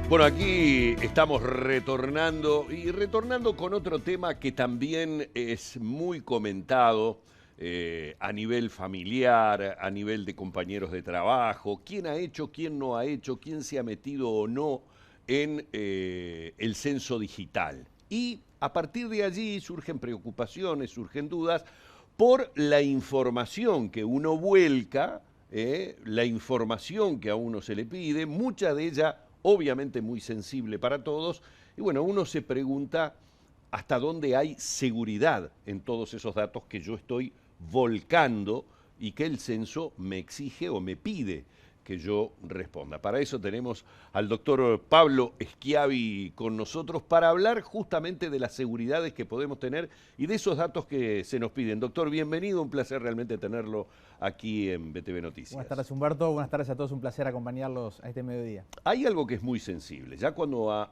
Bueno, aquí estamos retornando con otro tema que también es muy comentado a nivel familiar, a nivel de compañeros de trabajo, quién ha hecho, quién no ha hecho, quién se ha metido o no en el censo digital. Y a partir de allí surgen preocupaciones, surgen dudas por la información que uno vuelca, la información que a uno se le pide, mucha de ella obviamente muy sensible para todos, y bueno, uno se pregunta hasta dónde hay seguridad en todos esos datos que yo estoy volcando y que el censo me exige o me pide que yo responda. Para eso tenemos al doctor Pablo Schiavi con nosotros para hablar justamente de las seguridades que podemos tener y de esos datos que se nos piden. Doctor, bienvenido, un placer realmente tenerlo aquí en BTV Noticias. Buenas tardes, Humberto. Buenas tardes a todos. Un placer acompañarlos a este mediodía. Hay algo que es muy sensible. Ya cuando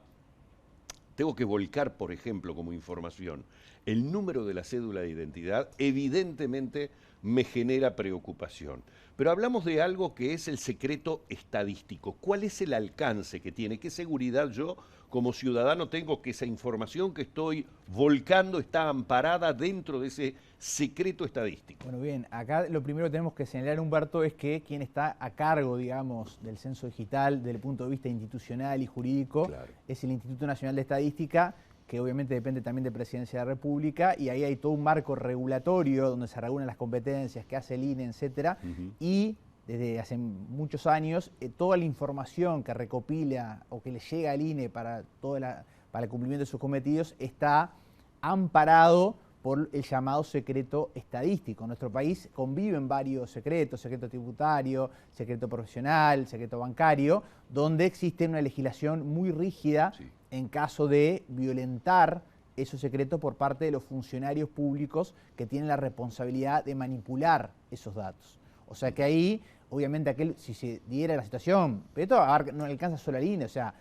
tengo que volcar, por ejemplo, como información, el número de la cédula de identidad, evidentemente me genera preocupación. Pero hablamos de algo que es el secreto estadístico. ¿Cuál es el alcance que tiene? ¿Qué seguridad yo, como ciudadano, tengo que esa información que estoy volcando está amparada dentro de ese secreto estadístico? Bueno, bien, acá lo primero que tenemos que señalar, Humberto, es que quien está a cargo, digamos, del censo digital desde el punto de vista institucional y jurídico, claro, es el Instituto Nacional de Estadística, que obviamente depende también de Presidencia de la República, y ahí hay todo un marco regulatorio donde se regulan las competencias que hace el INE, etcétera, y desde hace muchos años toda la información que recopila o que le llega al INE para el cumplimiento de sus cometidos está amparado por el llamado secreto estadístico. En nuestro país conviven varios secretos, secreto tributario, secreto profesional, secreto bancario, donde existe una legislación muy rígida en caso de violentar esos secretos por parte de los funcionarios públicos que tienen la responsabilidad de manipular esos datos. O sea que ahí, obviamente, si se diera la situación, pero esto no alcanza solo al INE, o sea,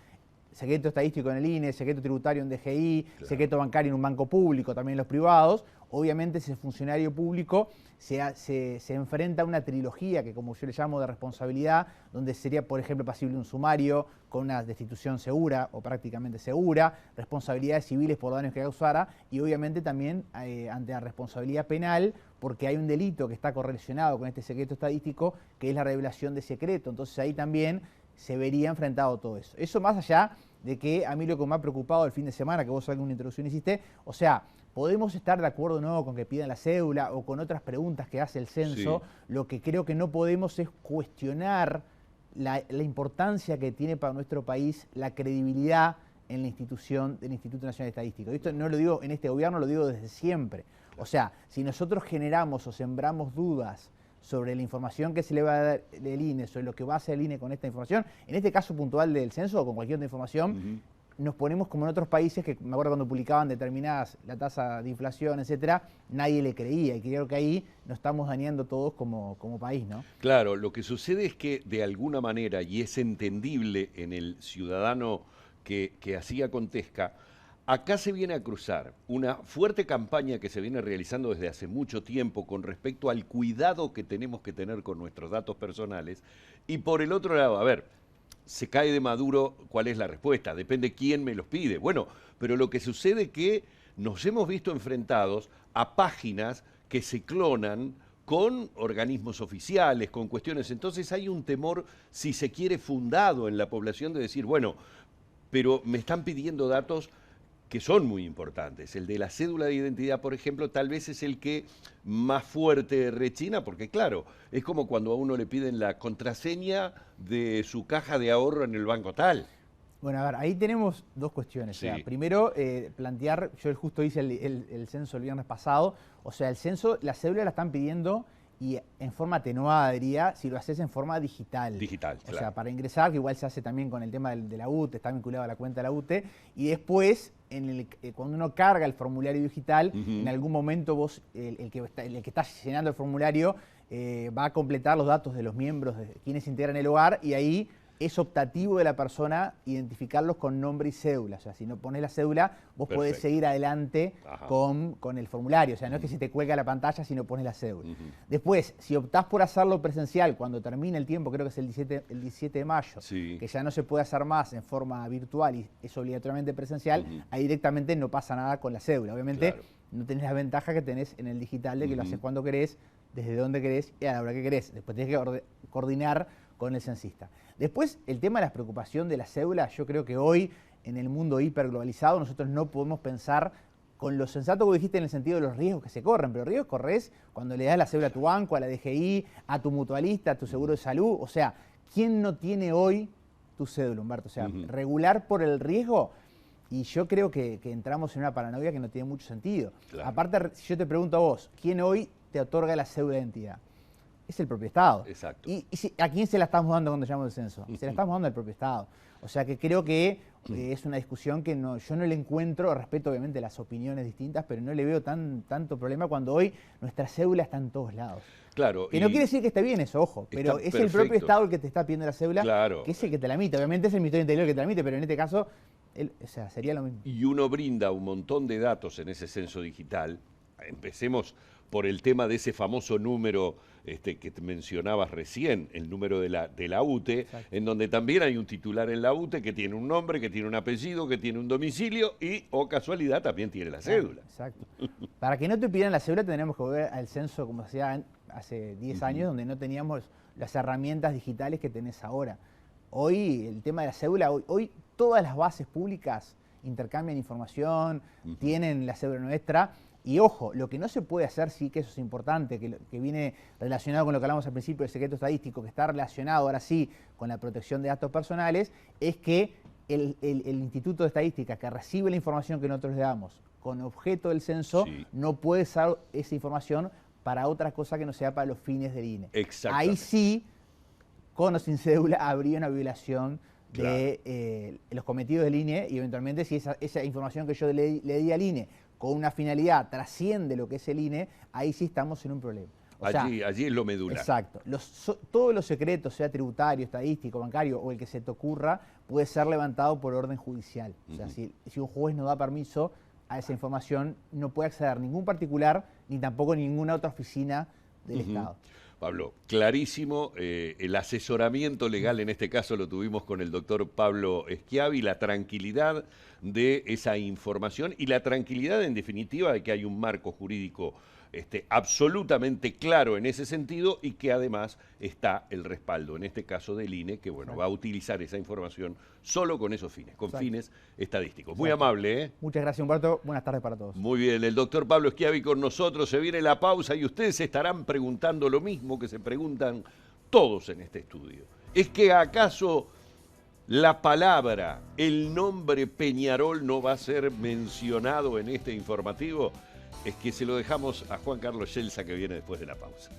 secreto estadístico en el INE, secreto tributario en DGI, claro, secreto bancario en un banco público, también en los privados, obviamente ese funcionario público se enfrenta a una trilogía que, como yo le llamo, de responsabilidad, donde sería, por ejemplo, pasible un sumario con una destitución segura o prácticamente segura, responsabilidades civiles por daños que causara y obviamente también ante la responsabilidad penal porque hay un delito que está correlacionado con este secreto estadístico que es la revelación de secreto. Entonces ahí también se vería enfrentado todo eso. Eso más allá de que a mí lo que me ha preocupado el fin de semana, que vos alguna introducción hiciste, o sea, podemos estar de acuerdo o no con que pidan la cédula o con otras preguntas que hace el censo, sí, lo que creo que no podemos es cuestionar la importancia que tiene para nuestro país la credibilidad en la institución del Instituto Nacional de Estadística. Y esto no lo digo en este gobierno, lo digo desde siempre. O sea, si nosotros generamos o sembramos dudas sobre la información que se le va a dar el INE, sobre lo que va a hacer el INE con esta información, en este caso puntual del censo o con cualquier otra información, nos ponemos como en otros países que me acuerdo cuando publicaban determinadas, la tasa de inflación, etcétera, nadie le creía y creo que ahí nos estamos dañando todos como país, ¿no? Claro, lo que sucede es que de alguna manera, y es entendible en el ciudadano que así acontezca, acá se viene a cruzar una fuerte campaña que se viene realizando desde hace mucho tiempo con respecto al cuidado que tenemos que tener con nuestros datos personales y por el otro lado, a ver, se cae de maduro cuál es la respuesta, depende quién me los pide. Bueno, pero lo que sucede es que nos hemos visto enfrentados a páginas que se clonan con organismos oficiales, con cuestiones. Entonces hay un temor, si se quiere, fundado en la población de decir, bueno, pero me están pidiendo datos que son muy importantes. El de la cédula de identidad, por ejemplo, tal vez es el que más fuerte rechina, porque claro, es como cuando a uno le piden la contraseña de su caja de ahorro en el banco tal. Bueno, a ver, ahí tenemos dos cuestiones. Sí. O sea, primero, plantear, yo justo hice el censo el viernes pasado, o sea, el censo, la cédula la están pidiendo y en forma atenuada, diría, si lo haces en forma digital. Digital, claro. O sea, para ingresar, que igual se hace también con el tema de la UTE, está vinculado a la cuenta de la UTE, y después, cuando uno carga el formulario digital, en algún momento vos, el que está llenando el formulario, va a completar los datos de los miembros, de quienes integran el hogar, y ahí es optativo de la persona identificarlos con nombre y cédula. O sea, si no pones la cédula, vos podés seguir adelante con el formulario. O sea, no es que se te cuelga la pantalla si no pones la cédula. Después, si optás por hacerlo presencial, cuando termine el tiempo, creo que es el 17 de mayo, que ya no se puede hacer más en forma virtual y es obligatoriamente presencial, ahí directamente no pasa nada con la cédula. Obviamente no tenés la ventaja que tenés en el digital de que lo haces cuando querés, desde donde querés y a la hora que querés. Después tenés que coordinar con el censista. Después, el tema de la preocupación de la cédula, yo creo que hoy, en el mundo hiperglobalizado, nosotros no podemos pensar con lo sensato que dijiste en el sentido de los riesgos que se corren, pero riesgos corres cuando le das la cédula a tu banco, a la DGI, a tu mutualista, a tu seguro de salud. O sea, ¿quién no tiene hoy tu cédula, Humberto? O sea, regular por el riesgo, y yo creo que entramos en una paranoia que no tiene mucho sentido. Aparte, si yo te pregunto a vos, ¿quién hoy te otorga la cédula de identidad? Es el propio Estado. Exacto. ¿Y a quién se la estamos dando cuando llamamos el censo? Se la estamos dando al propio Estado. O sea que creo que es una discusión que yo no le encuentro, respeto obviamente las opiniones distintas, pero no le veo tanto problema cuando hoy nuestra cédula está en todos lados. Claro. Que no quiere decir que esté bien eso, ojo, pero es el propio Estado el que te está pidiendo la cédula, que es el que te la emite. Obviamente es el Ministerio del Interior el que te la emite, pero en este caso, o sea, sería lo mismo. Y uno brinda un montón de datos en ese censo digital. Empecemos por el tema de ese famoso número que te mencionabas recién, el número de la UTE, en donde también hay un titular en la UTE que tiene un nombre, que tiene un apellido, que tiene un domicilio y, o casualidad, también tiene la cédula. Exacto. Para que no te pidan la cédula tendremos que volver al censo como hacía hace 10 años, donde no teníamos las herramientas digitales que tenés ahora. Hoy el tema de la cédula, hoy todas las bases públicas intercambian información, tienen la cédula nuestra. Y ojo, lo que no se puede hacer, sí que eso es importante, que viene relacionado con lo que hablamos al principio del secreto estadístico, que está relacionado ahora sí con la protección de datos personales, es que el Instituto de Estadística que recibe la información que nosotros le damos con objeto del censo, no puede usar esa información para otra cosa que no sea para los fines del INE. Ahí sí, con o sin cédula, habría una violación de los cometidos del INE y eventualmente si esa información que yo le di al INE con una finalidad trasciende lo que es el INE, ahí sí estamos en un problema. Allí es lo medular. Exacto. Todos los secretos, sea tributario, estadístico, bancario o el que se te ocurra, puede ser levantado por orden judicial. O sea, si un juez no da permiso a esa información, no puede acceder ningún particular ni tampoco ninguna otra oficina del Estado. Pablo, clarísimo, el asesoramiento legal en este caso lo tuvimos con el doctor Pablo Schiavi, la tranquilidad de esa información y la tranquilidad en definitiva de que hay un marco jurídico absolutamente claro en ese sentido y que además está el respaldo, en este caso del INE, que bueno, va a utilizar esa información solo con esos fines, con fines estadísticos. Muy amable, ¿eh? Muchas gracias, Humberto. Buenas tardes para todos. Muy bien, el doctor Pablo Schiavi con nosotros, se viene la pausa y ustedes se estarán preguntando lo mismo que se preguntan todos en este estudio. ¿Es que acaso la palabra, el nombre Peñarol no va a ser mencionado en este informativo? Es que se lo dejamos a Juan Carlos Yelsa, que viene después de la pausa.